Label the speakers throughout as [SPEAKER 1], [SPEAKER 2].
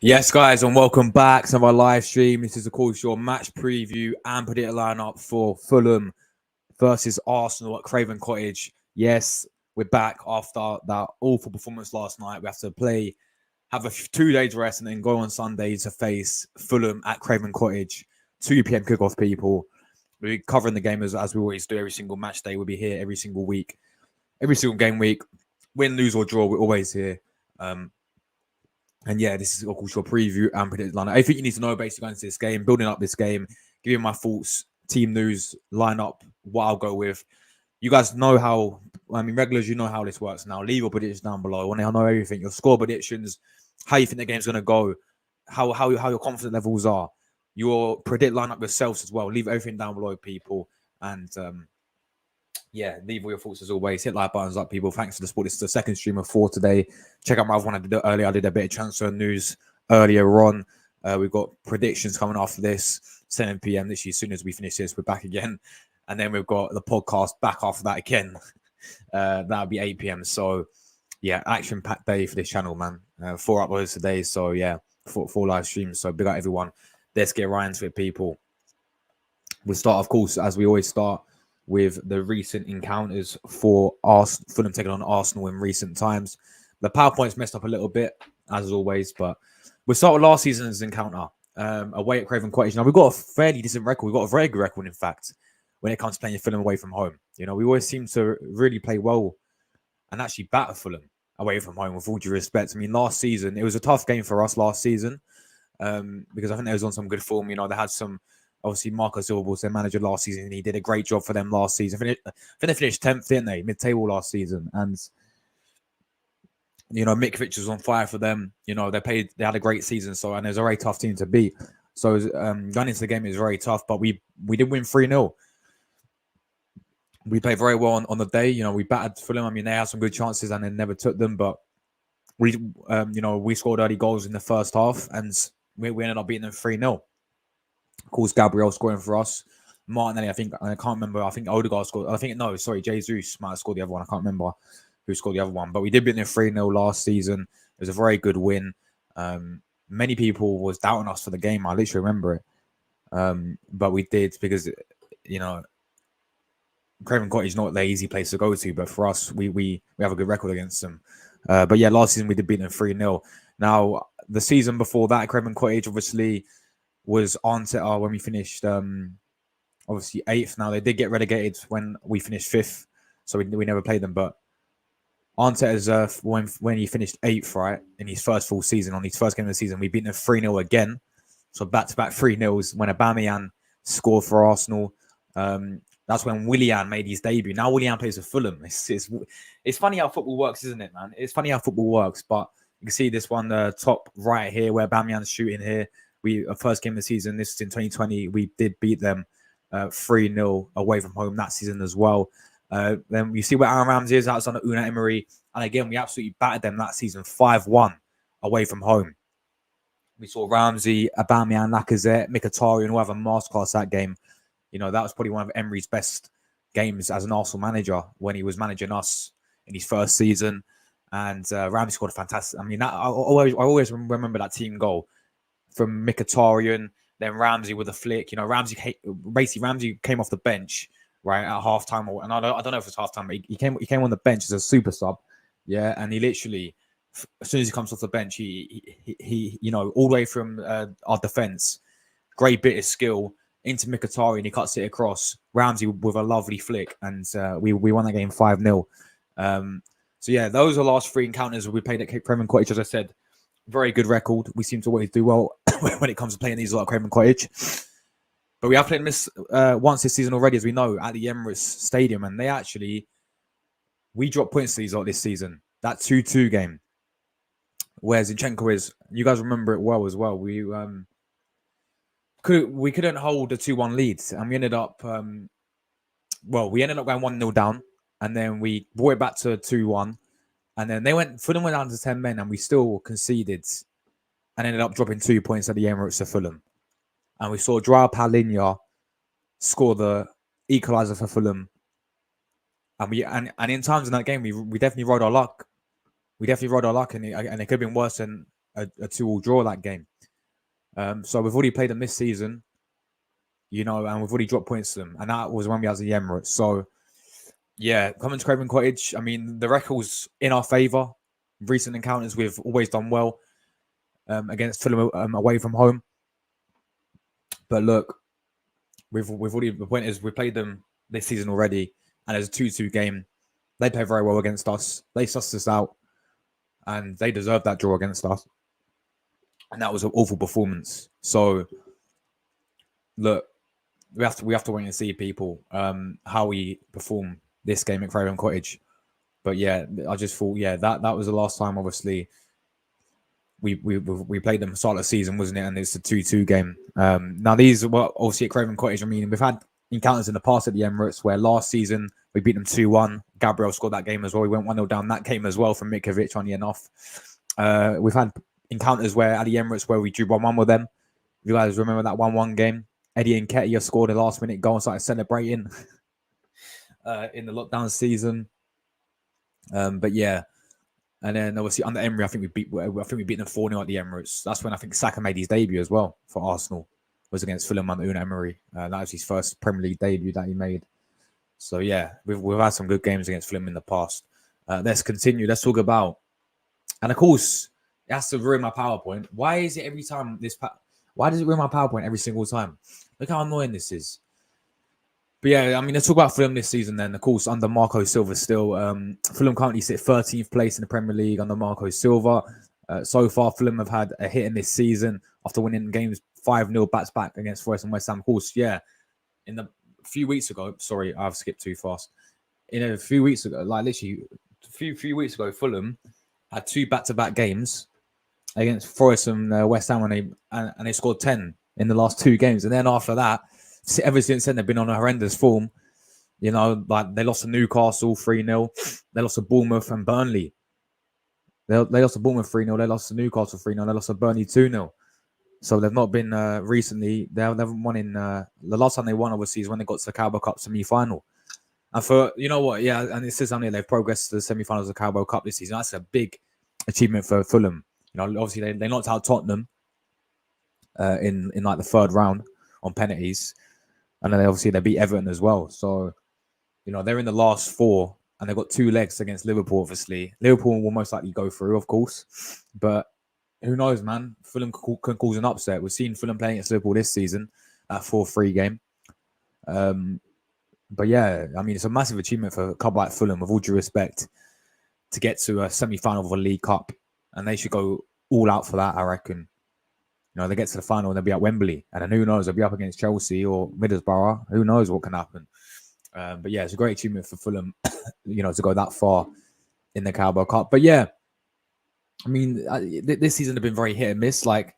[SPEAKER 1] Yes, guys, and welcome back to my live stream. This is, of course, your match preview and predict lineup for Fulham versus Arsenal at Craven Cottage. Yes, we're back after that awful performance last night. We have to have a 2 days rest, and then go on Sunday to face Fulham at Craven Cottage. 2 p.m. kickoff, people. We're covering the game as we always do every single match day. We'll be here every single week, every single game week. Win, lose, or draw, we're always here. And yeah, this is of course your preview and predict lineup. Everything you need to know basically going into this game, building up this game, giving my thoughts, team news, lineup, what I'll go with. You guys know how, regulars, you know how this works now. Leave your predictions down below. I want to know everything. Your score predictions, how you think the game's going to go, how your confidence levels are. Your predict lineup yourselves as well. Leave everything down below, people. And yeah, leave all your thoughts as always. Hit like buttons up, people. Thanks for the support. This is the second stream of 4 today. Check out my other one I did earlier. I did a bit of transfer news earlier on. We've got predictions coming after this, 7 p.m. literally as soon as we finish this, we're back again. And then we've got the podcast back after that again. That'll be 8 p.m. So yeah, action-packed day for this channel, man. 4 uploads today. So yeah, 4 live streams. So big up everyone. Let's get right into it, people. We'll start, of course, as we always start, with the recent encounters for Fulham taking on Arsenal in recent times. The PowerPoint's messed up a little bit, as always, but we'll start with last season's encounter away at Craven Cottage. Now, we've got a fairly decent record. We've got a very good record, in fact, when it comes to playing Fulham away from home. You know, we always seem to really play well and actually batter Fulham away from home, with all due respect. I mean, last season, it was a tough game for us last season because I think they was on some good form. You know, they had some... Obviously, Marcus Silva was their manager last season, and he did a great job for them last season. I think they finished 10th, didn't they? Mid-table last season. And, you know, Mitrovic was on fire for them. You know, they had a great season. So, and it was a very tough team to beat. So, going into the game, it was very tough. But we did win 3-0. We played very well on the day. You know, we battered Fulham. I mean, they had some good chances and they never took them. But, we scored early goals in the first half. And we ended up beating them 3-0. Of course, Gabriel scoring for us. Martinelli, I can't remember. I think Odegaard scored. Jesus might have scored the other one. I can't remember who scored the other one. But we did beat them 3-0 last season. It was a very good win. Many people was doubting us for the game. I literally remember it. But we did because, you know, Craven Cottage is not the easy place to go to. But for us, we have a good record against them. But yeah, last season we did beat them 3-0. Now, the season before that, Craven Cottage, obviously, was Arteta when we finished obviously 8th. Now they did get relegated when we finished 5th, so we never played them. But Arteta's when he finished 8th, right, in his first full season, on his first game of the season, we beat them 3-0 again. So back-to-back 3-0s when Aubameyang scored for Arsenal. That's when Willian made his debut. Now Willian plays for Fulham. It's funny how football works, isn't it, man? It's funny how football works. But you can see this one, top right here, where Aubameyang's shooting here. First game of the season, this is in 2020, we did beat them 3-0 away from home that season as well. Then you see where Aaron Ramsey is outside of Unai Emery. And again, we absolutely battered them that season 5-1 away from home. We saw Ramsey, Aubameyang, Lacazette, Mkhitaryan, who have a masterclass that game. You know, that was probably one of Emery's best games as an Arsenal manager when he was managing us in his first season. And Ramsey scored a fantastic... I mean, I always remember that team goal from Mkhitaryan, then Ramsey with a flick. You know, Ramsey came off the bench, right, at halftime. And I don't know if it's halftime, but he came on the bench as a super sub. Yeah, and he literally, as soon as he comes off the bench, he you know, all the way from our defence, great bit of skill into Mkhitaryan, he cuts it across. Ramsey with a lovely flick, and we won that game 5-0. So yeah, those are the last 3 encounters we played at Craven Cottage. As I said, very good record. We seem to always do well when it comes to playing these like Craven Cottage. But we have played this once this season already, as we know, at the Emirates Stadium. And we dropped points to these this season. That 2-2 game, where Zinchenko is, you guys remember it well as well. We couldn't hold a 2-1 lead. And we ended up, going 1-0 down. And then we brought it back to 2-1. And then Fulham went down to 10 men, and we still conceded and ended up dropping 2 points at the Emirates to Fulham. And we saw Joao Palhinha score the equaliser for Fulham. And in times in that game, we definitely rode our luck. And it could have been worse than a 2-2 draw that game. So we've already played them this season, and we've already dropped points to them, and that was when we had the Emirates. So yeah, coming to Craven Cottage, I mean, the record's in our favour. Recent encounters, we've always done well against Fulham away from home. But look, we've already, the point is we played them this season already, and it's a 2-2 game. They play very well against us. They sussed us out, and they deserved that draw against us. And that was an awful performance. So look, we have to wait and see, people, how we perform this game at Craven Cottage. But yeah, I just thought, that was the last time, obviously, we played them start of the season, wasn't it? And it's a 2-2 game. Now these were obviously at Craven Cottage. I mean, we've had encounters in the past at the Emirates where last season we beat them 2-1. Gabriel scored that game as well. We went 1-0 down that game as well from Mikovic, funny enough. We've had encounters where at the Emirates where we drew 1-1 with them. If you guys remember that 1-1 game, Eddie Nketiah scored a last-minute goal and started celebrating in the lockdown season. But yeah, and then obviously under Emery, I think we beat them 4-0 at the Emirates. That's when I think Saka made his debut as well for Arsenal. Was against Fulham under Unai Emery. That was his first Premier League debut that he made. So yeah, we've had some good games against Fulham in the past. Let's continue. Let's talk about, and of course, it has to ruin my PowerPoint. Why is it every time why does it ruin my PowerPoint every single time? Look how annoying this is. But yeah, I mean, let's talk about Fulham this season then. Of course, under Marco Silva still. Fulham currently sit 13th place in the Premier League under Marco Silva. So far, Fulham have had a hit in this season after winning games 5-0 back against Forest and West Ham. Of course, yeah, in a few weeks ago, sorry, I've skipped too fast. In a few weeks ago, like literally a few weeks ago, Fulham had 2 back-to-back games against Forest and West Ham, and they scored 10 in the last 2 games. And then after that, ever since then, they've been on a horrendous form. Like they lost to Newcastle 3-0. They lost to Bournemouth and Burnley. They lost to Bournemouth 3-0. They lost to Newcastle 3-0. They lost to Burnley 2-0. So they've not been recently. They haven't won in the last time they won, obviously, is when they got to the Carabao Cup semi-final. And for, you know what, yeah, and it says on here they've progressed to the semi-finals of the Carabao Cup this season. That's a big achievement for Fulham. Obviously they knocked out Tottenham in like the 3rd round on penalties. And then they beat Everton as well. So, they're in the last 4 and they've got 2 legs against Liverpool, obviously. Liverpool will most likely go through, of course. But who knows, man? Fulham can cause an upset. We've seen Fulham playing against Liverpool this season, that 4-3 game. But yeah, I mean, it's a massive achievement for a club like Fulham, with all due respect, to get to a semi-final of a League Cup. And they should go all out for that, I reckon. They get to the final and they'll be at Wembley. And then who knows, they'll be up against Chelsea or Middlesbrough. Who knows what can happen. But yeah, it's a great achievement for Fulham, to go that far in the Carabao Cup. But yeah, I mean, this season have been very hit and miss. Like,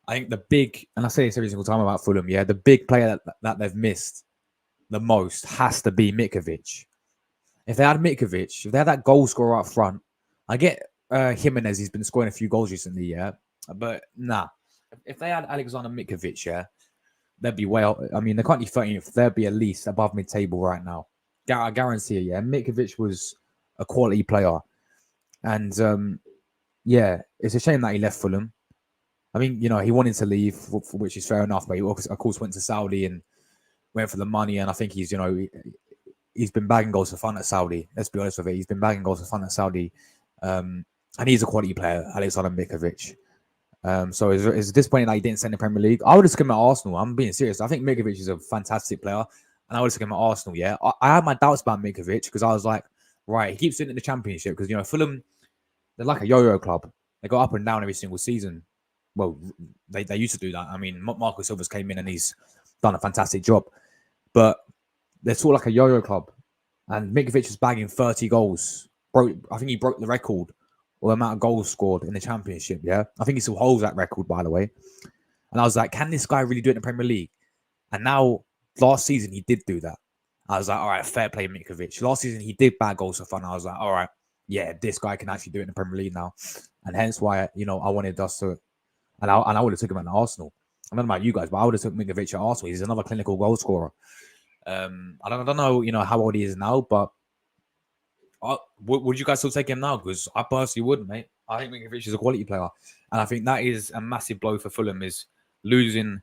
[SPEAKER 1] I think the big, and I say this every single time about Fulham, yeah, the big player that they've missed the most has to be Mikovic. If they had Mikovic, if they had that goal scorer up front, I get Jimenez, he's been scoring a few goals recently, yeah. But nah, if they had Alexander Mikovic, yeah, they'd be well. I mean, they're currently 13th. They'd be at least above mid-table right now. I guarantee you, yeah. Mikovic was a quality player. And yeah, it's a shame that he left Fulham. I mean, he wanted to leave, which is fair enough, but he, of course, went to Saudi and went for the money. And I think he's been bagging goals for fun at Saudi. Let's be honest with it. He's been bagging goals for fun at Saudi. And he's a quality player, Alexander Mikovic. So it's disappointing that he didn't send the Premier League. I would have took him at Arsenal. I'm being serious. I think Mikovic is a fantastic player. And I would have took him at Arsenal, yeah. I had my doubts about Mikovic because I was like, right, he keeps doing it in the Championship because, Fulham, they're like a yo-yo club. They go up and down every single season. Well, they used to do that. I mean, Marco Silva's came in and he's done a fantastic job. But they're sort of like a yo-yo club. And Mikovic is bagging 30 goals. I think he broke the record or the amount of goals scored in the Championship, yeah? I think he still holds that record, by the way. And I was like, can this guy really do it in the Premier League? And now, last season, he did do that. I was like, all right, fair play, Mikovic. Last season, he did bag goals for fun. I was like, all right, yeah, this guy can actually do it in the Premier League now. And hence why, I wanted us to... And I would have took him at Arsenal. I don't know about you guys, but I would have took Mikovic at Arsenal. He's another clinical goal scorer. I don't know, how old he is now, but Would you guys still take him now? Because I personally wouldn't, mate. I think Mitrovic is a quality player, and I think that is a massive blow for Fulham, is losing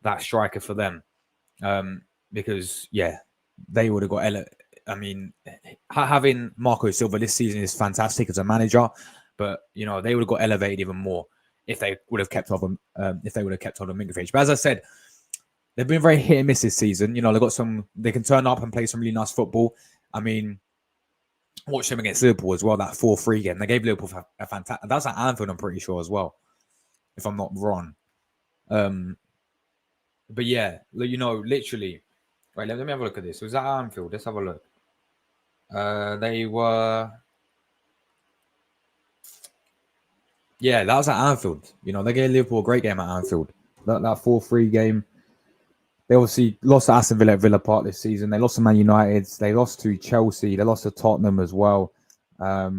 [SPEAKER 1] that striker for them. Because they would have got. I mean, having Marco Silva this season is fantastic as a manager, but they would have got elevated even more if they would have kept on. If they would have kept on Mitrovic. But as I said, they've been very hit and miss this season. They got some. They can turn up and play some really nice football. I mean, watch them against Liverpool as well. That 4-3 game, they gave Liverpool a fantastic. That's at Anfield, I'm pretty sure as well, if I'm not wrong. But yeah, literally. Right, let me have a look at this. Was that Anfield? Let's have a look. They were. Yeah, that was at Anfield. They gave Liverpool a great game at Anfield. That 4-3 game. They obviously lost to Aston Villa at Villa Park this season. They lost to Man United. They lost to Chelsea. They lost to Tottenham as well. They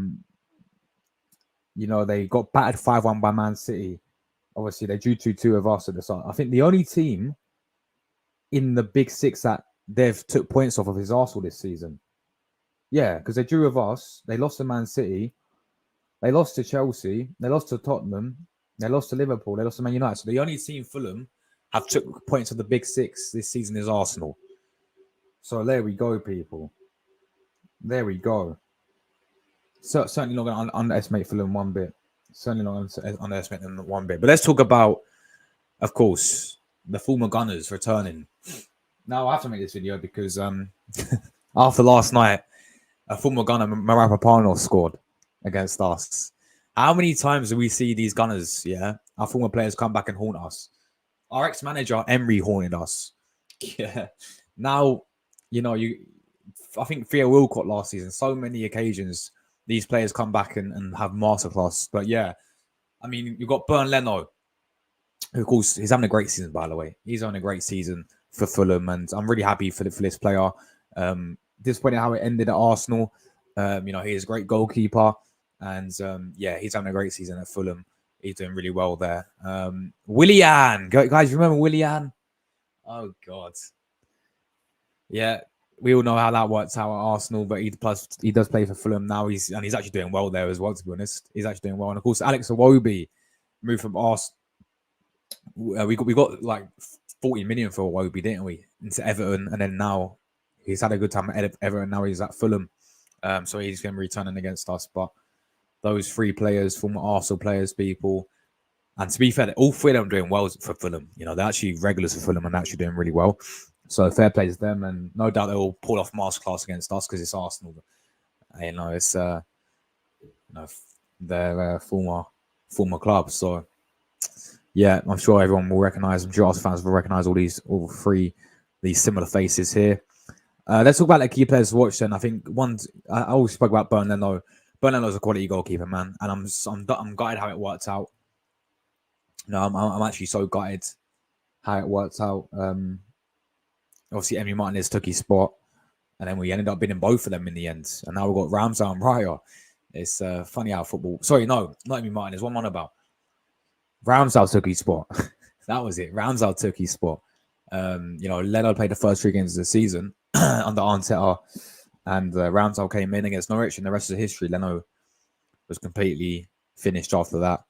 [SPEAKER 1] got battered 5-1 by Man City. Obviously, they drew 2-2 of us at the start. I think the only team in the Big Six that they've took points off of is Arsenal this season. Yeah, because they drew with us. They lost to Man City. They lost to Chelsea. They lost to Tottenham. They lost to Liverpool. They lost to Man United. So the only team, Fulham, have took points of the Big Six this season is Arsenal. So there we go, people. There we go. So certainly not going to underestimate Fulham one bit. Certainly not going to underestimate them one bit. But let's talk about, of course, the former Gunners returning. Now I have to make this video because after last night, a former Gunner, Marapapano, scored against us. How many times do we see these Gunners, our former players come back and haunt us? Our ex-manager, Emery, haunted us. Yeah. Now, I think Theo Wilcott last season, so many occasions, these players come back and have masterclass. But yeah, I mean, you've got Bernd Leno, who, of course, he's having a great season, by the way. He's having a great season for Fulham, and I'm really happy for this player. Disappointed how it ended at Arsenal. He is a great goalkeeper, and he's having a great season at Fulham. He's doing really well there. Willian, guys, remember Willian? Oh God, yeah, we all know how that works out at Arsenal, but he does play for Fulham now. He's actually doing well there as well. To be honest, he's actually doing well, and of course, Alex Iwobi moved from Arsenal. We got like 40 million for Iwobi, didn't we? Into Everton, and then now he's had a good time at Everton. Now he's at Fulham, so he's going to be returning against us. But those three players, former Arsenal players, people, and to be fair, all three of them are doing well for Fulham. They're actually regulars for Fulham and actually doing really well. So fair play to them, and no doubt they'll pull off masterclass against us because it's Arsenal. It's their former club. So yeah, I'm sure everyone will recognise. I'm sure Arsenal fans will recognise all three these similar faces here. Let's talk about the key players to watch. Then I think I always spoke about Bernd Leno. Bernd Leno's a quality goalkeeper, man, and I'm gutted how it worked out. I'm actually so gutted how it worked out. Obviously, Emi Martinez took his spot, and then we ended up bidding both of them in the end. And now we've got Ramsdale and Raya. It's funny how football. Sorry, no, not Emi Martinez. What am I on about? Ramsdale took his spot. That was it. Ramsdale took his spot. Leno played the first 3 games of the season under Arteta, and Ramsdale came in against Norwich, and the rest of the history, Leno was completely finished after that.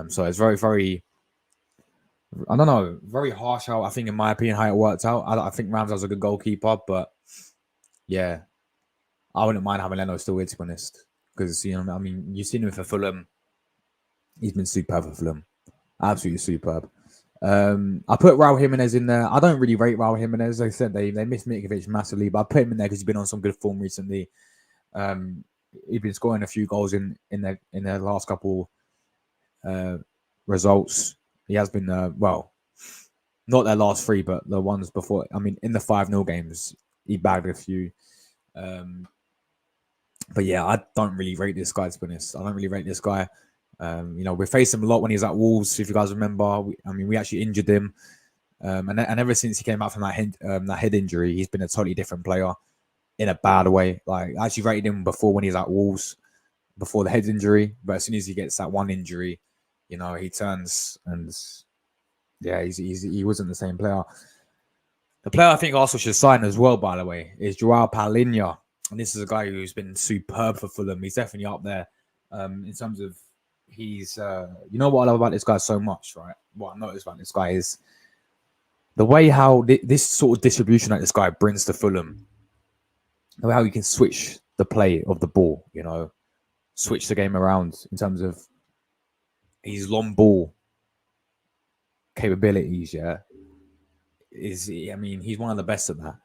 [SPEAKER 1] So it's very, very, I don't know, very harsh how, I think, in my opinion, how it worked out. I think Ramsdale's a good goalkeeper, but yeah, I wouldn't mind having Leno still here, to be honest, because, you've seen him for Fulham. He's been superb for Fulham. Absolutely superb. I put Raul Jimenez in there. I don't really rate Raul Jimenez. Like I said, they missed Mitrovic massively, but I put him in there because he's been on some good form recently. He's been scoring a few goals in their last couple results. He has been not their last 3, but the ones before. In the 5-0 games, he bagged a few. But yeah, I don't really rate this guy, to be honest. I don't really rate this guy. We faced him a lot when he was at Wolves. If you guys remember, we actually injured him, and ever since he came out from that head injury, he's been a totally different player in a bad way. Like, I actually rated him before when he was at Wolves, before the head injury, but as soon as he gets that one injury, he turns, and yeah, he wasn't the same player. The player I think Arsenal should sign as well, by the way, is Joao Paulinho. And this is a guy who's been superb for Fulham. He's definitely up there in terms of he's. You know what I love about this guy so much, right? What I noticed about this guy is the way how this sort of distribution that this guy brings to Fulham, the way how he can switch the play of the ball, you know, switch the game around in terms of his long ball capabilities. Yeah, I mean, he's one of the best at that.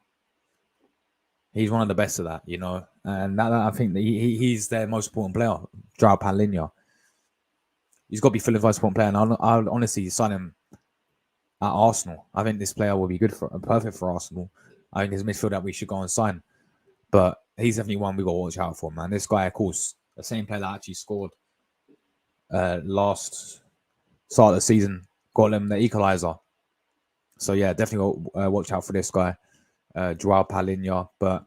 [SPEAKER 1] He's one of the best at that, you know, and that I think that he's their most important player, Joao Paulinho. He's got to be Fulham's most important player, and I'll honestly sign him at Arsenal. I think this player will be perfect for Arsenal. I think there's a midfield that we should go and sign, but he's definitely one we got to watch out for, man. This guy, of course, the same player that actually scored last start of the season, got him the equaliser. So yeah, definitely watch out for this guy, Joao Paulinho. But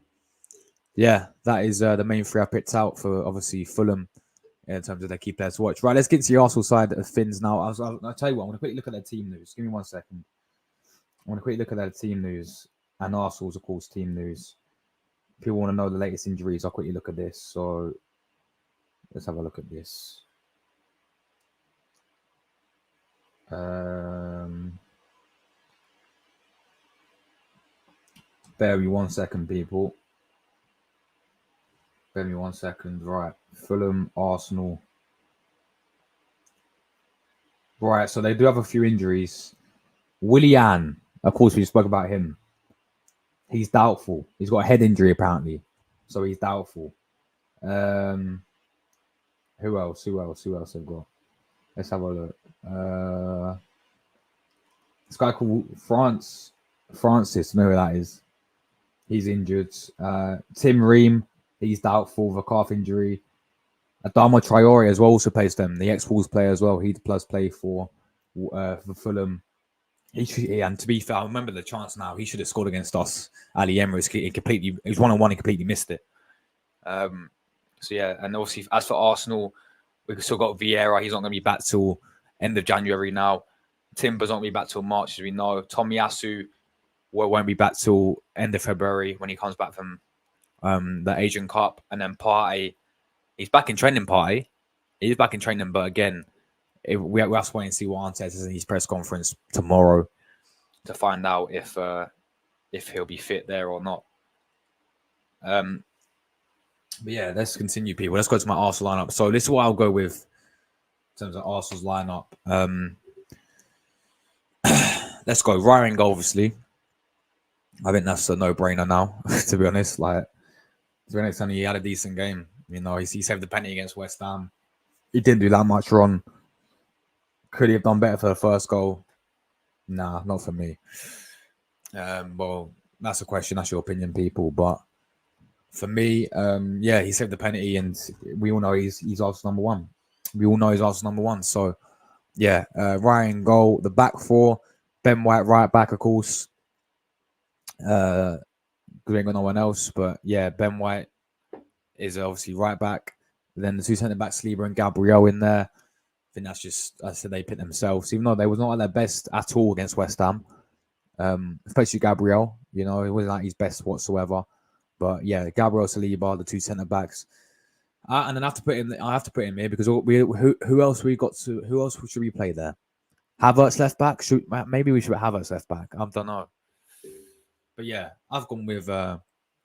[SPEAKER 1] yeah, that is the main three I picked out for obviously Fulham in terms of their key players to watch. Right, let's get to the Arsenal side of things now. I'll tell you what, I'm going to quickly look at their team news. Give me 1 second. I want to quickly look at their team news and Arsenal's, of course, team news. If you want to know the latest injuries, I'll quickly look at this. So let's have a look at this. Bear me 1 second, people. Bear me 1 second. Right. Fulham, Arsenal. Right. So they do have a few injuries. Willian, of course, we spoke about him. He's doubtful. He's got a head injury, apparently. So he's doubtful. Who else? Who else have got? Let's have a look. This guy called Francis. I know who that is. He's injured. Tim Ream, he's doubtful with a calf injury. Adama Traore as well also plays them. The ex-Wolves player as well. He does play for Fulham. And to be fair, I remember the chance now. He should have scored against us. Ali Emirates, he was 1-on-1 and completely missed it. So yeah, and obviously as for Arsenal, we've still got Vieira. He's not going to be back till end of January now. Timber's not going to be back till March, as we know. Tomiyasu won't be back till end of February when he comes back from the Asian Cup. And then Partey, he's back in training, Partey. He's back in training, but again, we have to wait and see what Arteta says in his press conference tomorrow to find out if he'll be fit there or not. But yeah, let's continue, people. Let's go to my Arsenal lineup. So this is what I'll go with in terms of Arsenal's lineup. Let's go Ryan goal, obviously. I think that's a no-brainer now, to be honest. Like, to be honest, he had a decent game. You know, he saved the penalty against West Ham. He didn't do that much wrong. Could he have done better for the first goal? Nah, not for me. Well, that's a question. That's your opinion, people. But for me, yeah, he saved the penalty, and we all know he's Arsenal number one. We all know he's Arsenal number one. So, yeah, Ryan goal. The back four, Ben White right back, of course. We ain't got no one else, but yeah, Ben White is obviously right back. Then the two centre backs, Saliba and Gabriel in there. I think that's just, I said they picked themselves, even though they was not at their best at all against West Ham. Especially Gabriel, you know, it wasn't like his best whatsoever. But yeah, Gabriel, Saliba, the two centre backs. And then I have to put him here because who else should we play there? Havertz left back? Maybe we should put Havertz left back. I don't know. But yeah, I've gone with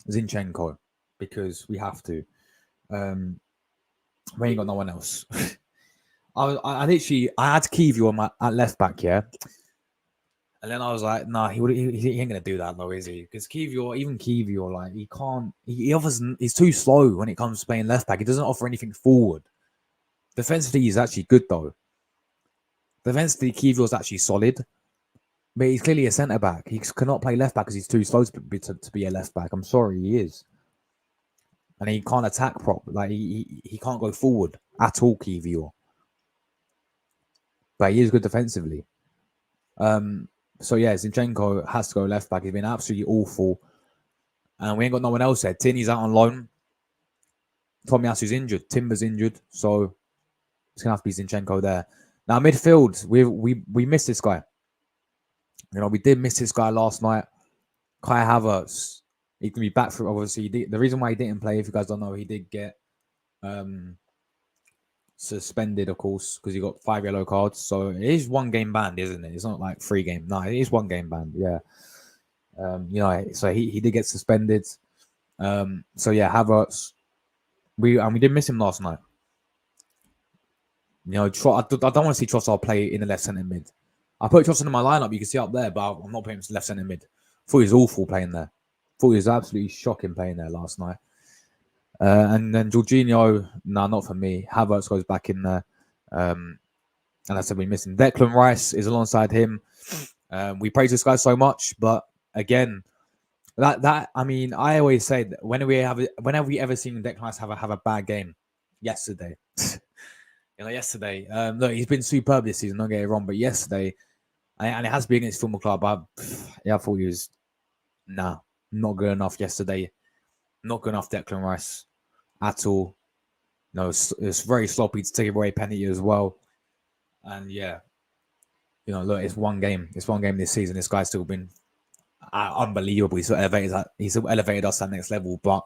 [SPEAKER 1] Zinchenko because we have to. We ain't got no one else. I had Kiwior at left back, yeah. And then I was like, nah, he ain't gonna do that though, is he? Because Kiwior, like he can't. He's too slow when it comes to playing left back. He doesn't offer anything forward. Defensively, he's actually good though. Defensively, Kiwior's actually solid. But he's clearly a centre back. He cannot play left back because he's too slow to be a left back. I'm sorry, he is. And he can't attack like he can't go forward at all, Kiwior. But he is good defensively. So yeah, Zinchenko has to go left back. He's been absolutely awful. And we ain't got no one else there. Tierney's out on loan. Tomiyasu's injured. Timber's injured. So it's gonna have to be Zinchenko there. Now midfield, we missed this guy. You know, we did miss this guy last night. Kai Havertz. He can be back for obviously the reason why he didn't play. If you guys don't know, he did get suspended, of course, because he got 5 yellow cards. So it is 1 game banned, isn't it? It's not like 3 game. No, it is 1 game banned. Yeah. So he did get suspended. So yeah, Havertz. We did miss him last night. I don't want to see Trossard play in the left centre mid. I put Trossard in my lineup. You can see up there, but I'm not putting him to left centre mid. Thought he was awful playing there. Thought he was absolutely shocking playing there last night. And then Jorginho, not for me. Havertz goes back in there. And I said we're missing. Declan Rice is alongside him. We praise this guy so much, but again, I always say that whenever we ever seen Declan Rice have a bad game? Yesterday. Yesterday. Look, he's been superb this season, don't get it wrong, but yesterday, and it has been against Fulham Club, I thought he was, not good enough yesterday. Not good enough, Declan Rice, at all. It's very sloppy to take away penalty as well. And yeah, look, it's 1 game. It's 1 game this season. This guy's still been unbelievable. He's elevated us to that next level, but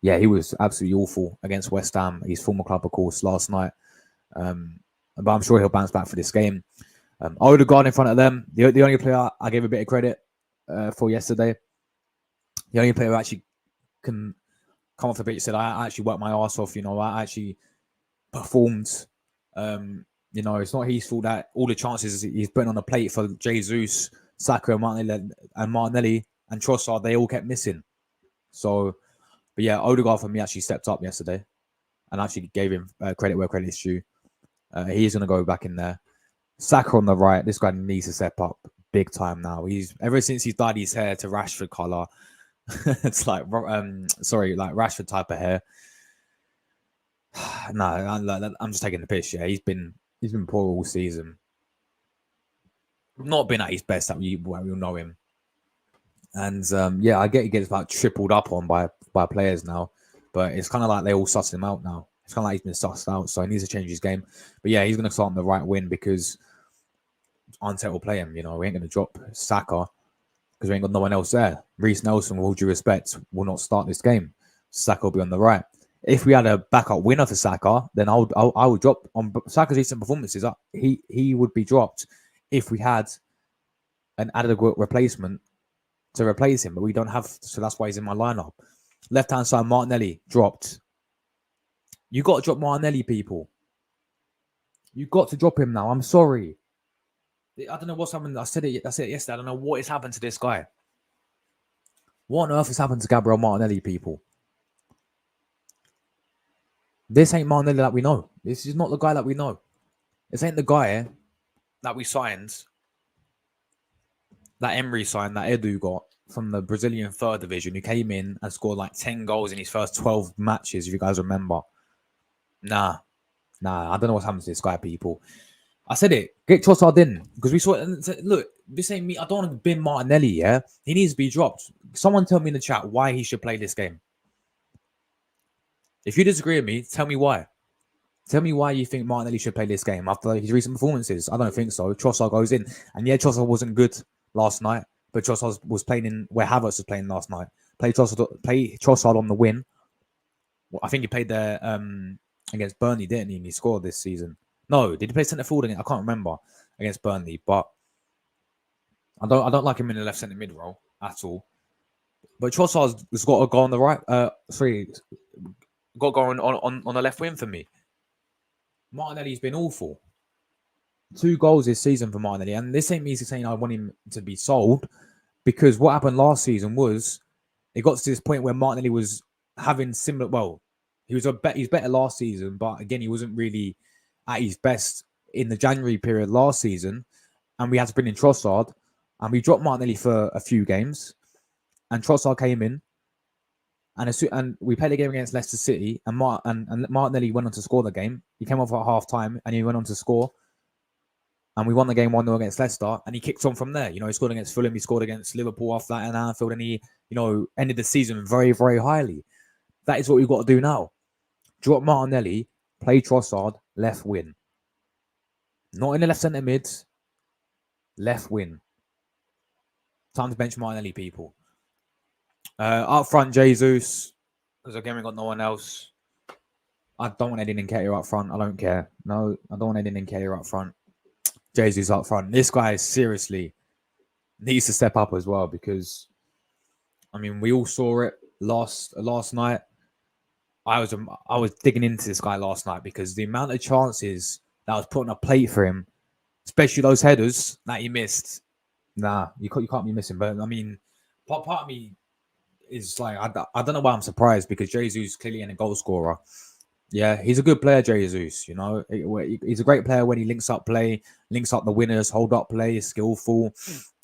[SPEAKER 1] yeah, he was absolutely awful against West Ham, his former club, of course, last night. But I'm sure he'll bounce back for this game. Odegaard in front of them, the only player I gave a bit of credit for yesterday. The only player who actually can come off the pitch said, I actually worked my ass off. I actually performed. It's not his fault that all the chances he's putting on the plate for Jesus, Saka, Martinelli, and Trossard, they all kept missing. So, but yeah, Odegaard for me actually stepped up yesterday and actually gave him credit where credit is due. He's going to go back in there. Saka on the right. This guy needs to step up big time now. Ever since he's dyed his hair to Rashford colour, it's like Rashford type of hair. No, I'm just taking the piss. Yeah, he's been poor all season. Not been at his best that we know him. And I get he gets about tripled up on by players now, but it's kind of like they all suss him out now. It's kind of like he's been sussed out, so he needs to change his game. But yeah, he's going to start on the right wing because Arteta will play him. We ain't going to drop Saka because we ain't got no one else there. Reece Nelson, with all due respect, will not start this game. Saka will be on the right. If we had a backup winner for Saka, then I would drop on Saka's recent performances. He would be dropped if we had an adequate replacement to replace him, but we don't have, so that's why he's in my lineup. Left hand side, Martinelli dropped. You got to drop Martinelli, people. You got to drop him now. I'm sorry. I don't know what's happened. I said it yesterday. I don't know what has happened to this guy. What on earth has happened to Gabriel Martinelli, people? This ain't Martinelli that we know. This is not the guy that we know. This ain't the guy that we signed, that Emery signed, that Edu got from the Brazilian 3rd division, who came in and scored like 10 goals in his first 12 matches, if you guys remember. Nah, I don't know what's happened to this guy, people. I said it. Get Trossard in. Because we saw it. Look, this ain't me. I don't want to bin Martinelli, yeah? He needs to be dropped. Someone tell me in the chat why he should play this game. If you disagree with me, tell me why. Tell me why you think Martinelli should play this game after his recent performances. I don't think so. Trossard goes in. And yeah, Trossard wasn't good last night. But Trossard was playing in where Havertz was playing last night. Play Trossard on the win. Well, I think he played there against Burnley, didn't he? And he scored this season. No, did he play centre forward again? I can't remember against Burnley, but I don't like him in the left centre mid role at all. But Trossard's got to go on the right. Got to go on the left wing for me. Martinelli's been awful. 2 goals this season for Martinelli, and this ain't me saying I want him to be sold, because what happened last season was it got to this point where Martinelli was having similar. Well, he's better last season, but again, he wasn't really at his best in the January period last season, and we had to bring in Trossard, and we dropped Martinelli for a few games, and Trossard came in, and we played a game against Leicester City, and Martinelli went on to score the game. He came off at half time, and he went on to score, and we won the game 1-0 against Leicester, and he kicked on from there. He scored against Fulham, he scored against Liverpool after that in Anfield, and he, ended the season very, very highly. That is what we've got to do now. Drop Martinelli, play Trossard, left wing. Not in the left centre mid, left wing. Time to bench Martinelli, people. Up front, Jesus, because again we got no one else. I don't want Eddie Nketiah up front. I don't care. No, I don't want Eddie Nketiah up front. Jesus up front. This guy seriously needs to step up as well because, I mean, we all saw it last night. I was digging into this guy last night because the amount of chances that was put on a plate for him, especially those headers that he missed. Nah, you can't be missing. But I mean, part of me is like I don't know why I'm surprised because Jesus clearly ain't a goal scorer. Yeah, he's a good player, Jesus. You know, he's a great player when he links up play, links up the winners, hold up play, is skillful.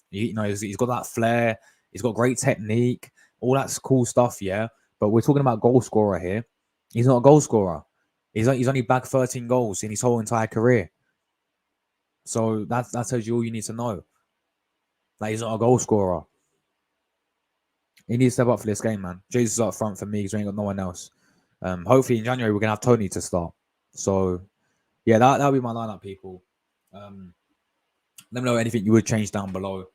[SPEAKER 1] He's got that flair. He's got great technique. All that's cool stuff. Yeah, but we're talking about goal scorer here. He's not a goal scorer. He's only bagged 13 goals in his whole entire career. So that tells you all you need to know. Like he's not a goal scorer. He needs to step up for this game, man. Jesus is up front for me because we ain't got no one else. Hopefully in January we're gonna have Tony to start. So yeah, that'll be my lineup, people. Let me know anything you would change down below.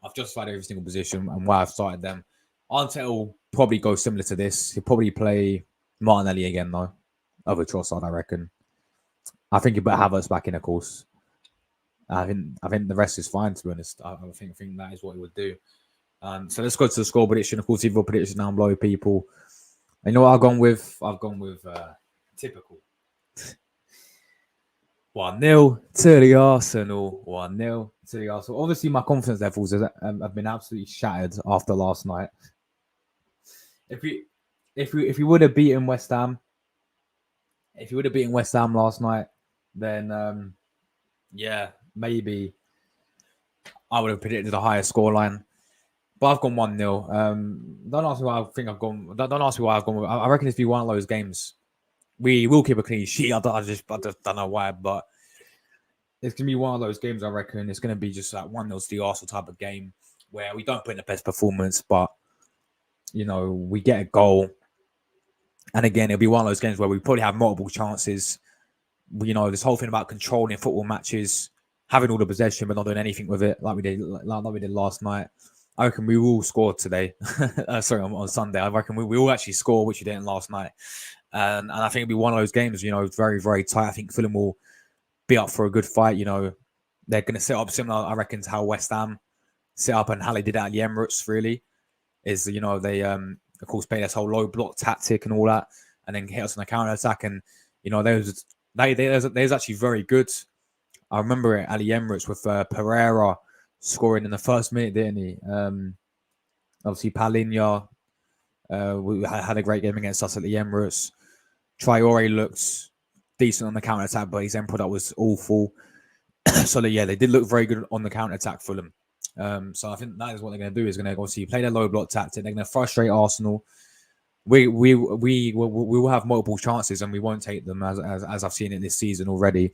[SPEAKER 1] I've justified every single position and why I've started them. Arteta will probably go similar to this. He'll probably play Martinelli again though, over Trossard, I reckon. I think he better have us back in, of course. I think the rest is fine, to be honest. I think that is what he would do. So let's go to the score prediction. Of course, your prediction down below, people. You know what I've gone with? I've gone with typical. 1-0 to the Arsenal. 1-0 to the Arsenal. Obviously, my confidence levels have been absolutely shattered after last night. If we would have beaten West Ham, last night, then yeah, maybe I would have predicted a higher scoreline. But I've gone 1-0. Don't ask me why I think I've gone. Don't ask me why I've gone. I reckon it's be one of those games. We will keep a clean sheet. I just don't know why, but it's gonna be one of those games. I reckon it's gonna be just like 1-0 to the Arsenal type of game where we don't put in the best performance, but you know we get a goal. And again, it'll be one of those games where we probably have multiple chances. You know, this whole thing about controlling football matches, having all the possession but not doing anything with it, like we did last night. I reckon we will score today. Sorry, on Sunday. I reckon we will actually score, which we didn't last night. And I think it'll be one of those games, you know, very, very tight. I think Fulham will be up for a good fight. You know, they're going to set up similar, I reckon, to how West Ham set up and how they did at the Emirates, really. Is, you know, they, of course, play this whole low block tactic and all that, and then hit us on a counter attack. And, you know, they was actually very good. I remember it at the Emirates with Pereira scoring in the first minute, didn't he? Obviously, Palinha we had a great game against us at the Emirates. Traore looked decent on the counter attack, but his end product was awful. So yeah, they did look very good on the counter attack for them. So I think that is what they're going to do. Is going to obviously play their low block tactic. They're going to frustrate Arsenal. We will have multiple chances and we won't take them as I've seen it this season already.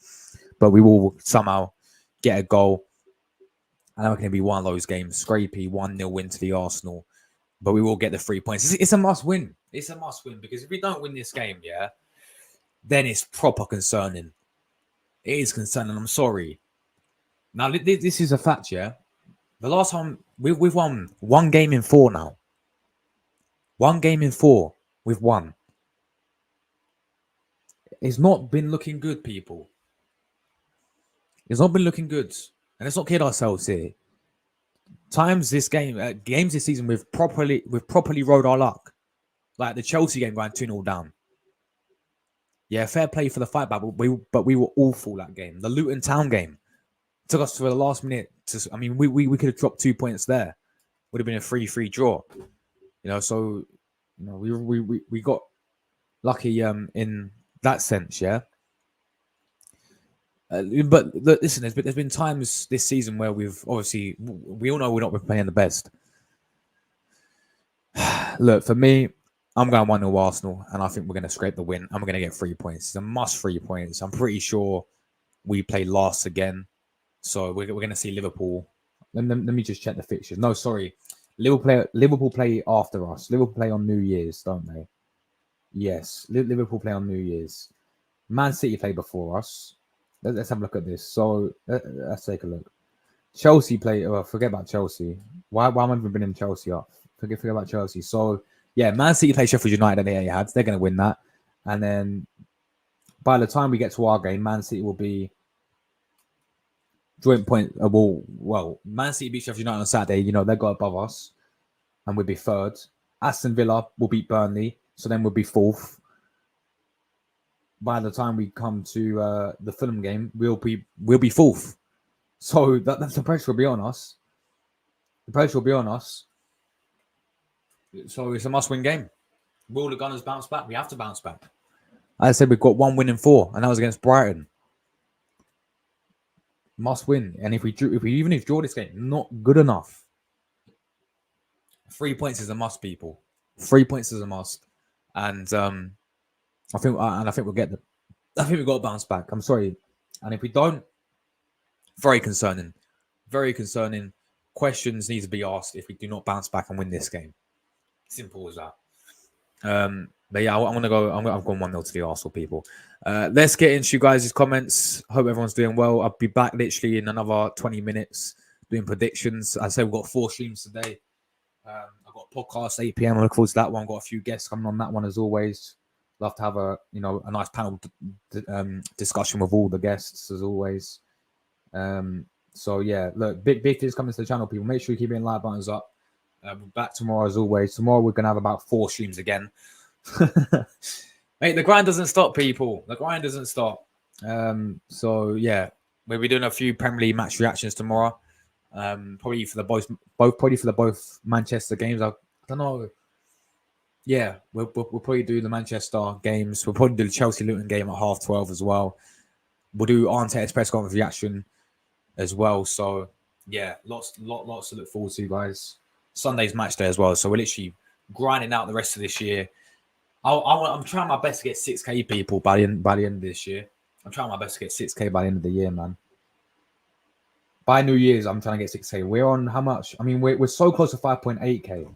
[SPEAKER 1] But we will somehow get a goal. And I'm going to be one of those games, scrapey 1-0 win to the Arsenal. But we will get the 3 points. It's a must win. It's a must win because if we don't win this game, yeah, then it's proper concerning. It is concerning. I'm sorry. Now, this is a fact, yeah. The last time we've won 1 game in 4 now. 1 game in 4 we've won. It's not been looking good, people. It's not been looking good. And let's not kid ourselves here. Games this season we've properly rode our luck. Like the Chelsea game going 2-0 down. Yeah, fair play for the fight back, but we were awful that game. The Luton Town game took us to the last minute. We could have dropped 2 points there. Would have been a 3-3 draw. You know, so you know we got lucky in that sense, yeah. But listen, there's been times this season where we all know we're not playing the best. Look, for me, I'm going 1-0 Arsenal, and I think we're going to scrape the win, and we're going to get 3 points. It's a must 3 points. I'm pretty sure we play last again, so we're going to see Liverpool. Let me just check the fixtures. No, sorry, Liverpool play after us. Liverpool play on New Year's, don't they? Yes, Liverpool play on New Year's. Man City play before us. Let's have a look at this. So let's take a look. Chelsea play. Oh, forget about Chelsea. Why am I even bringing Chelsea up? Forget about Chelsea. So yeah, Man City play Sheffield United at the Etihad. They're going to win that, and then by the time we get to our game, Man City will be joint point. Well, Man City beat Sheffield United on Saturday. You know, they got above us, and we'll be third. Aston Villa will beat Burnley, so then we'll be fourth. By the time we come to the Fulham game, we'll be fourth. So that's the pressure will be on us. The pressure will be on us. So it's a must-win game. Will the Gunners bounce back? We have to bounce back. I said we've got 1 win in 4, and that was against Brighton. Must win, and if we draw this game, not good enough. 3 points is a must, people. 3 points is a must, and I think we'll get them. I think we've got to bounce back. I'm sorry, and if we don't, very concerning. Very concerning. Questions need to be asked if we do not bounce back and win this game. Simple as that. But yeah, I'm gonna go. I've gone 1-0 to the Arsenal, people. Let's get into you guys' comments. Hope everyone's doing well. I'll be back literally in another 20 minutes doing predictions. I say we've got 4 streams today. I've got a podcast 8 p.m. I look forward to that one. Got a few guests coming on that one as always. Love to have a nice panel discussion with all the guests as always. So yeah, look, big things coming to the channel, people. Make sure you keep hitting like buttons up. We're back tomorrow as always. Tomorrow we're gonna have about 4 streams again. Mate, the grind doesn't stop, people. The grind doesn't stop. So yeah, we'll be doing a few Premier League match reactions tomorrow. Probably for the both Manchester games. I don't know. Yeah, we'll probably do the Manchester games. We'll probably do the Chelsea Luton game at 12:30 as well. We'll do Arteta's press conference reaction as well. So yeah, lots to look forward to, guys. Sunday's match day as well. So we're literally grinding out the rest of this year. I'm trying my best to get 6K, people, by the end of this year. I'm trying my best to get 6K by the end of the year, man. By New Year's, I'm trying to get 6K. We're on how much? I mean, we're so close to 5.8K.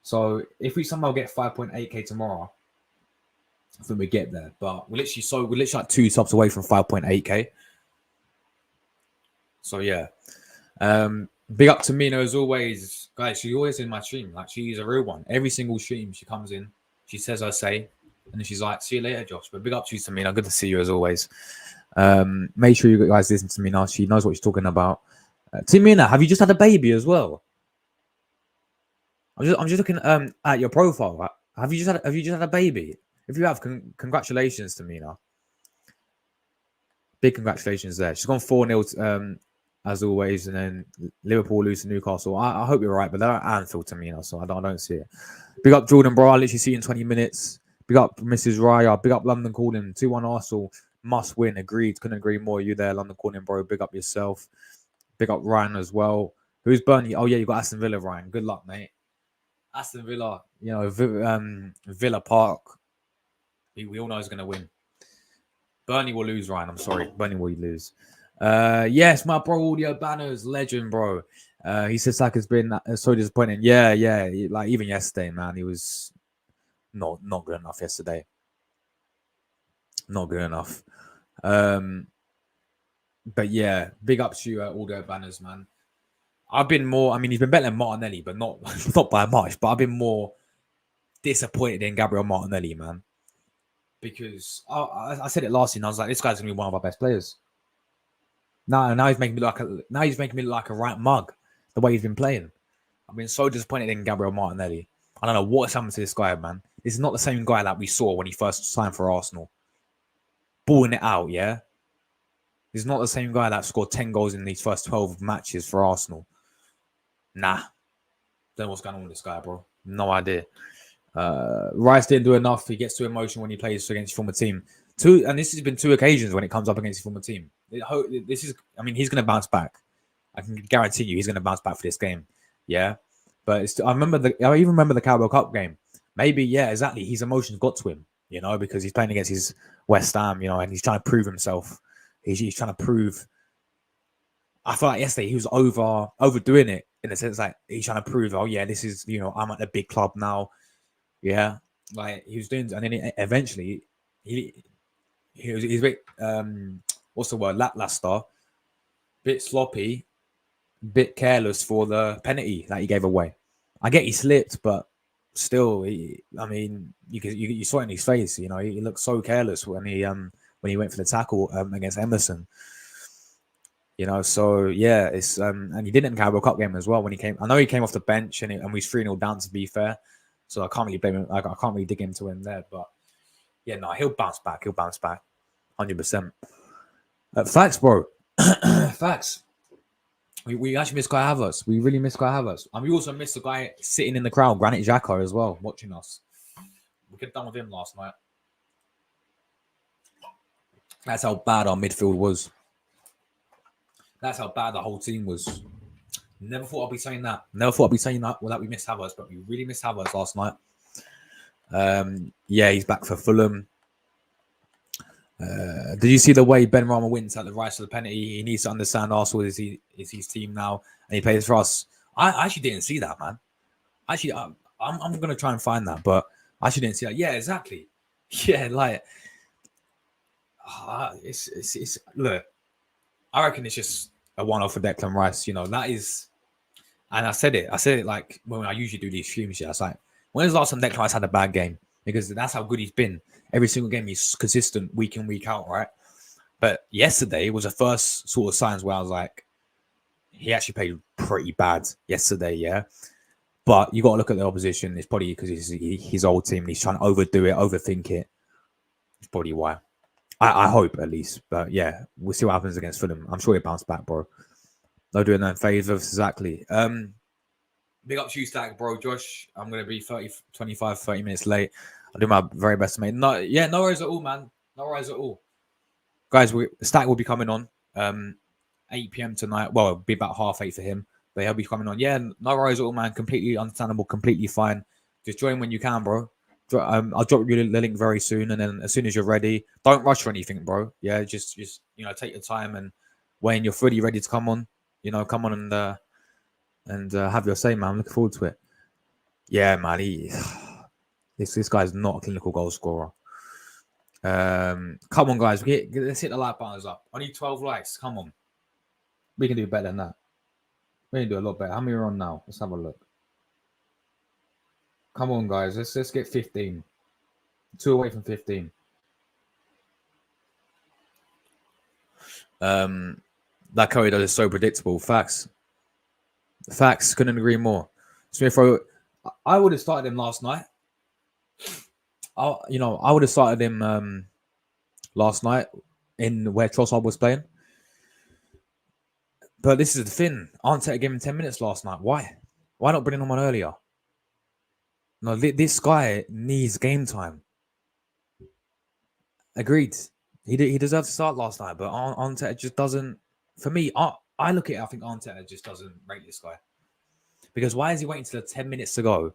[SPEAKER 1] So if we somehow get 5.8K tomorrow, I think we get there. But we're literally like 2 subs away from 5.8K. So yeah. Big up to Mina as always. Guys, she's always in my stream. Like, she's a real one. Every single stream she comes in, she says her say, and then she's like, see you later, Josh. But big up to you, Tamina. Good to see you as always. Make sure you guys listen to Mina. She knows what she's talking about. Tamina, have you just had a baby as well? I'm just looking at your profile. Have you just had a baby? If you have, congratulations, Tamina. Big congratulations there. She's gone 4-0 as always, and then Liverpool lose to Newcastle. I hope you're right, but they're at Anfield, Tamina, so I don't see it. Big up Jordan, bro. I'll literally see you in 20 minutes. Big up Mrs. Raya. Big up London Calling. 2-1 Arsenal. Must win. Agreed. Couldn't agree more. You there, London Calling, bro. Big up yourself. Big up Ryan as well. Who's Burnley? Oh, yeah, you got Aston Villa, Ryan. Good luck, mate. Aston Villa, Villa Park. We all know he's going to win. Burnley will lose, Ryan. I'm sorry. Burnley will lose. Yes, my bro, Audio Banners, legend, bro. He says Saka's been so disappointing. Yeah. Like, even yesterday, man, he was not good enough yesterday. Not good enough. But yeah, big up to you, Audio Banners, man. I've been more. I mean, he's been better than Martinelli, but not by much. But I've been more disappointed in Gabriel Martinelli, man, because I said it last year. And I was like, this guy's gonna be one of our best players. Now he's making me look like a right mug. The way he's been playing, I've been so disappointed in Gabriel Martinelli. I don't know what's happened to this guy, man. This is not the same guy that we saw when he first signed for Arsenal. Balling it out, yeah. He's not the same guy that scored 10 goals in these first 12 matches for Arsenal. Nah. Don't know what's going on with this guy, bro. No idea. Rice didn't do enough. He gets too emotional when he plays against his former team. And this has been 2 occasions when it comes up against his former team. He's going to bounce back. I can guarantee you he's going to bounce back for this game. Yeah. But I even remember the Carabao Cup game. Maybe, yeah, exactly. His emotions got to him, because he's playing against his West Ham, and he's trying to prove himself. He's trying to prove. I feel like yesterday he was overdoing it in the sense like he's trying to prove, oh yeah, this is, I'm at the big club now. Yeah, like he was doing, and then eventually he's a bit what's the word, lackluster, bit sloppy, bit careless for the penalty that he gave away. I get he slipped, but still, you saw it in his face. You know, he looked so careless when he went for the tackle against Emerson. You know, so yeah, it's and he did it in the Carabao Cup game as well when he came. I know he came off the bench and we 3-0 down, to be fair. So I can't really blame him. I can't really dig into him there, but yeah, no, he'll bounce back. He'll bounce back, 100%. Facts, bro. Facts. We actually miss Kai Havertz. We really miss Kai Havertz. And we also miss the guy sitting in the crowd, Granit Xhaka, as well, watching us. We could have done with him last night. That's how bad our midfield was. That's how bad the whole team was. Never thought I'd be saying that. Never thought I'd be saying that. Well, that we missed Havertz, but we really missed Havertz last night. Yeah, he's back for Fulham. Did you see the way Ben Rama wins at the right of the penalty? He needs to understand Arsenal is his team now, and he plays for us. I actually didn't see that, man. Actually, I'm gonna try and find that, but I actually didn't see that. Yeah, exactly. Yeah, like it's look. I reckon it's just a one-off for Declan Rice. You know, that is, and I said it like when I usually do these streams. Yeah, it's like, when's the last time Declan Rice had a bad game? Because that's how good he's been. Every single game he's consistent week in, week out, right? But yesterday was the first sort of signs where I was like, he actually played pretty bad yesterday, yeah. But you got to look at the opposition. It's probably because he's his old team and he's trying to overdo it, overthink it. It's probably why. I hope at least. But yeah, we'll see what happens against Fulham. I'm sure he'll bounce back, bro. No doing no favors, exactly. Big up to you, Stack, bro. Josh, I'm going to be 30 minutes late. I'll do my very best to make. No worries at all, man. No worries at all. Guys, Stack will be coming on 8 p.m. tonight. Well, it'll be about 8:30 for him. But he'll be coming on. Yeah, no worries at all, man. Completely understandable, completely fine. Just join when you can, bro. I'll drop you the link very soon, and then as soon as you're ready, don't rush for anything, bro. Yeah, just take your time, and when you're fully ready to come on, come on and have your say, man. I'm looking forward to it. Yeah, man. This guy's not a clinical goal scorer. Come on, guys. Let's hit the like buttons up. I need 12 likes. Come on. We can do better than that. We can do a lot better. How many are on now? Let's have a look. Come on, guys. Let's get 15. 2 away from 15. That corridor is so predictable. Facts. Couldn't agree more. Smith Rowe, I would have started him last night. I would have started him last night in where Trossard was playing. But this is the thing. Arteta gave him 10 minutes last night. Why? Why not bring him on earlier? No, this guy needs game time. Agreed. He deserved to start last night, but Arteta just doesn't. For me, I look at it. I think Arteta just doesn't rate this guy. Because why is he waiting till 10 minutes to go?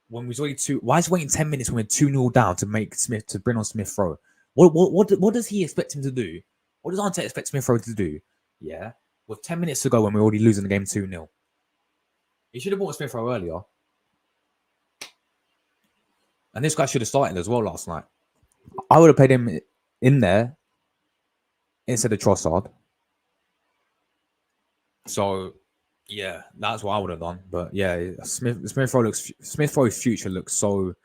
[SPEAKER 1] When we already why is he waiting 10 minutes when we're 2-0 down to bring on Smith Rowe? What does he expect him to do? What does Arteta expect Smith Rowe to do? Yeah, with 10 minutes to go when we're already losing the game 2-0. He should have brought Smith Rowe earlier. And this guy should have started as well last night. I would have played him in there instead of Trossard. So yeah, that's what I would have done. But yeah, Smith Rowe's future looks so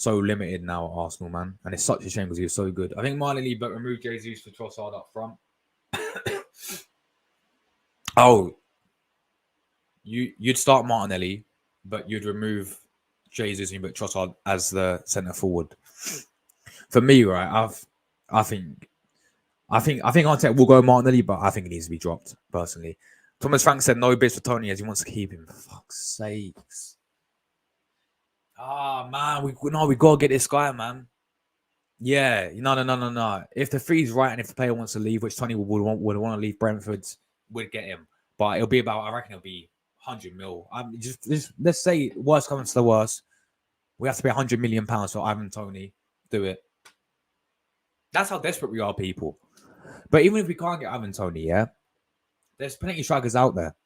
[SPEAKER 1] limited now at Arsenal, man. And it's such a shame because he was so good. I think Martinelli, but remove Jesus for Trossard up front. Oh, you'd start Martinelli, but you'd remove Jesus and you put Trossard as the centre forward. For me, right, I think Arteta will go Martinelli, but I think he needs to be dropped personally. Thomas Frank said no bids for Tony as he wants to keep him. For fuck's sakes. Man, we gotta get this guy, man. Yeah, no. If the fee's right and if the player wants to leave, which Tony would want to leave Brentford, we'd get him. But it'll be I reckon it'll be 100 mil. Just let's say worst comes to the worst, we have to pay 100 million pounds for Ivan Toney. Do it. That's how desperate we are, people. But even if we can't get Ivan Toney, yeah, there's plenty of strikers out there.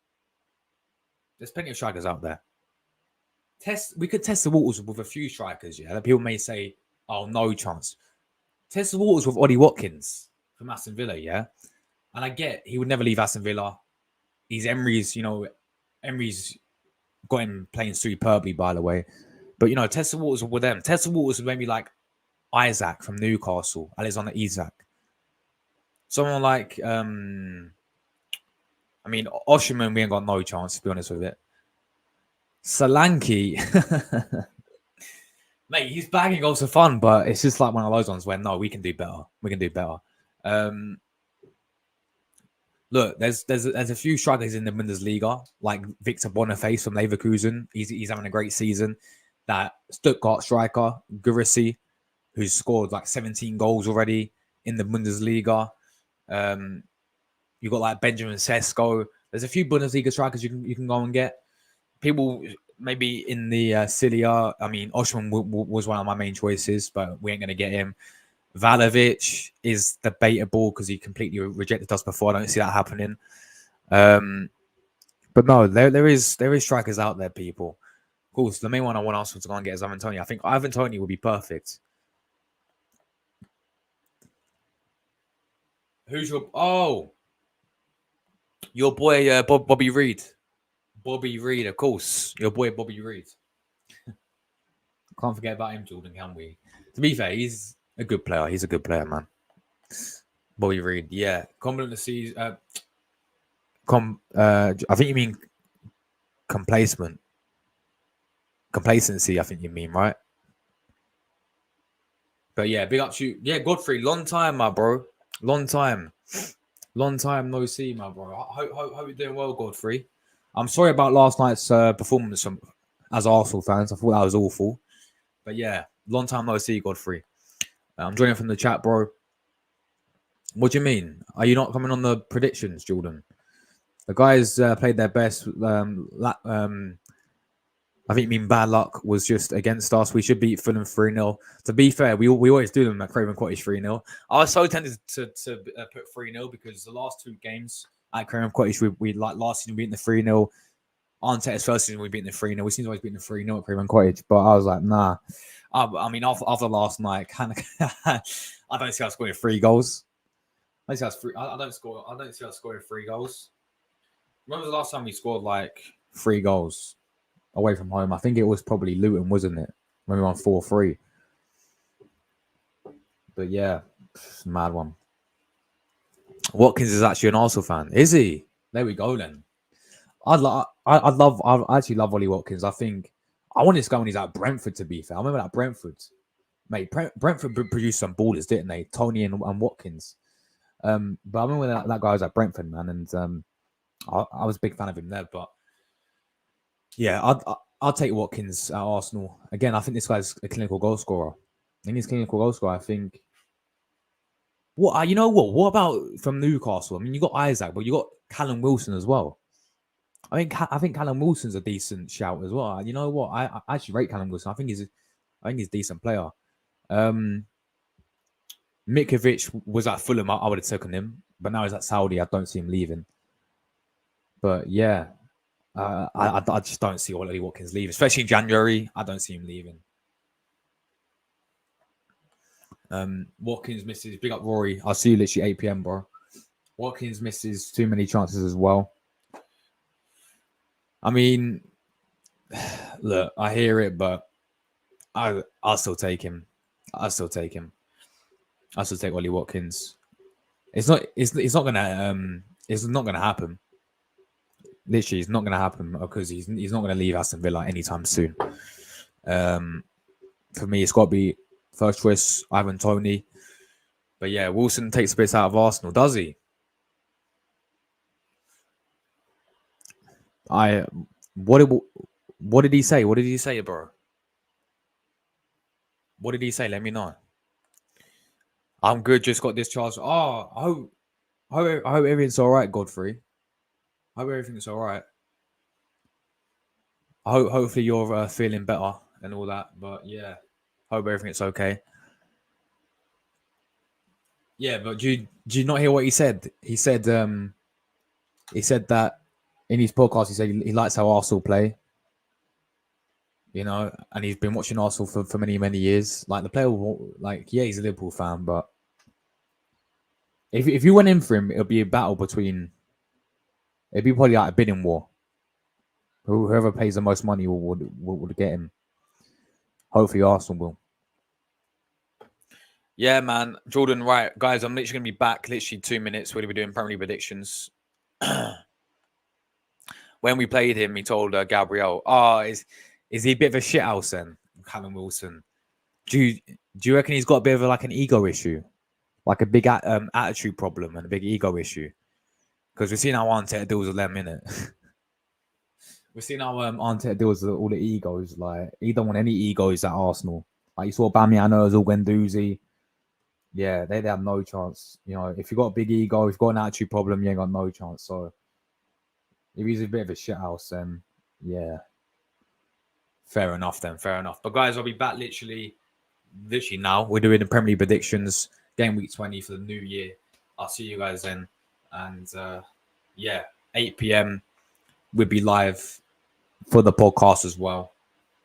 [SPEAKER 1] We could test the waters with a few strikers, yeah. That people may say, "Oh, no chance." Test the waters with Ollie Watkins from Aston Villa, yeah. And I get he would never leave Aston Villa. He's Emery's Got him playing superbly, by the way. But you know, Tessa Waters with them. Tessa Waters was maybe like Isaac from Newcastle, Alexander Isak. Someone like I mean, Osherman, we ain't got no chance, to be honest with it. Solanke, mate, he's bagging goals for fun, but it's just like one of those ones where no, we can do better. We can do better. Look, there's a few strikers in the Bundesliga, like Victor Boniface from Leverkusen. He's having a great season. That Stuttgart striker, Gurisi, who's scored like 17 goals already in the Bundesliga. You've got like Benjamin Sesko. There's a few Bundesliga strikers you can go and get. People maybe in the Cilia. I mean, Oshman was one of my main choices, but we ain't going to get him. Valovic is debatable because he completely rejected us before. I don't see that happening. But no, there is strikers out there, people. Of course, the main one I want Arsenal to go and get is Ivan Toney. I think Ivan Toney would be perfect. Who's your boy Bobby Reid. Bobby Reid, of course. Your boy Bobby Reid. Can't forget about him, Jordan, can we? To be fair, he's a good player. He's a good player, man. Bobby Reid, yeah. Confident to see. I think you mean complacency. I think you mean, right? But yeah, big up to you. Yeah, Godfrey, long time, my bro. Long time no see, my bro. Hope you're doing well, Godfrey. I'm sorry about last night's performance as Arsenal fans. I thought that was awful. But yeah, long time no see, Godfrey. I'm joining from the chat, bro. What do you mean? Are you not coming on the predictions, Jordan? The guys played their best. I think you mean bad luck was just against us. We should beat Fulham 3-0. To be fair, we always do them at Craven Cottage 3-0. I was so tempted to put 3-0 because the last two games at Craven Cottage, we like last season we beat the 3-0. Arteta's first season we beat the 3-0. We seem to always beat the 3-0 at Craven Cottage. But I was like, nah. I mean, after last night, I don't see us scoring 3 goals. I don't see us scoring 3 goals. When was the last time we scored like 3 goals away from home? I think it was probably Luton, wasn't it? When we won 4-3. But yeah, mad one. Watkins is actually an Arsenal fan. Is he? There we go then. I actually love Ollie Watkins. I think I want this guy when he's at Brentford, to be fair. I remember that Brentford. Mate, Brentford produced some ballers, didn't they? Tony and Watkins. But I remember that guy was at Brentford, man, and I was a big fan of him there. But yeah, I'll take Watkins at Arsenal. Again, I think this guy's a clinical goal scorer. I think. What you know what? What about from Newcastle? I mean, you got Isaac, but you got Callum Wilson as well. I think Callum Wilson's a decent shout as well. You know what? I actually rate Callum Wilson. I think he's a decent player. Mikovic was at Fulham. I would have taken him, but now he's at Saudi. I don't see him leaving. But yeah, I just don't see Ollie Watkins leaving, especially in January. I don't see him leaving. Watkins misses. Big up Rory. I'll see you literally 8 p.m, bro. Watkins misses too many chances as well. I mean, look, I hear it, but I'll still take him. I'll still take Ollie Watkins. It's not gonna happen. Literally, it's not gonna happen because he's not gonna leave Aston Villa anytime soon. For me, it's got to be first choice Ivan Toney. But yeah, Wilson takes a bit out of Arsenal, does he? What did he say? What did he say, bro? What did he say? Let me know. I'm good. Just got discharged. Oh, I hope everything's all right, Godfrey. I hope everything's all right. Hopefully you're feeling better and all that. But yeah, hope everything's okay. Yeah, but do you not hear what he said? He said that in his podcast. He said he likes how Arsenal play. You know, and he's been watching Arsenal for many, many years. Like the player, he's a Liverpool fan, but if you went in for him, it'll be a battle between. It'd be probably like a bidding war. Whoever pays the most money would get him. Hopefully Arsenal will.
[SPEAKER 2] Yeah, man. Jordan, right. Guys, I'm literally going to be back literally 2 minutes. We're going to be doing Premier League predictions. When we played him, he told Gabriel, is he a bit of a shithouse then, Callum Wilson? Do you reckon he's got a bit of an ego issue? Like a big attitude problem and a big ego issue? Because we've seen how Arteta deals with them, innit? We've seen how Arteta deals with all the egos. Like, he don't want any egos at Arsenal. Like, you saw Bamian, Ozil, Guendouzi. Yeah, they have no chance. You know, if you've got a big ego, if you've got an attitude problem, you ain't got no chance. So, if he's a bit of a shithouse, then, yeah. Fair enough, then. Fair enough. But, guys, I'll be back literally now. We're doing the Premier League predictions. Game week 20 for the new year. I'll see you guys then. And, 8 p.m. we'll be live for the podcast as well.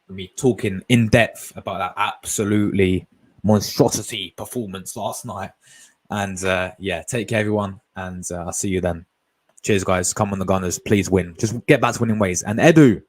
[SPEAKER 2] We'll be talking in depth about that absolutely monstrosity performance last night. And take care, everyone. And I'll see you then. Cheers, guys. Come on, the Gunners. Please win. Just get back to winning ways. And Edu,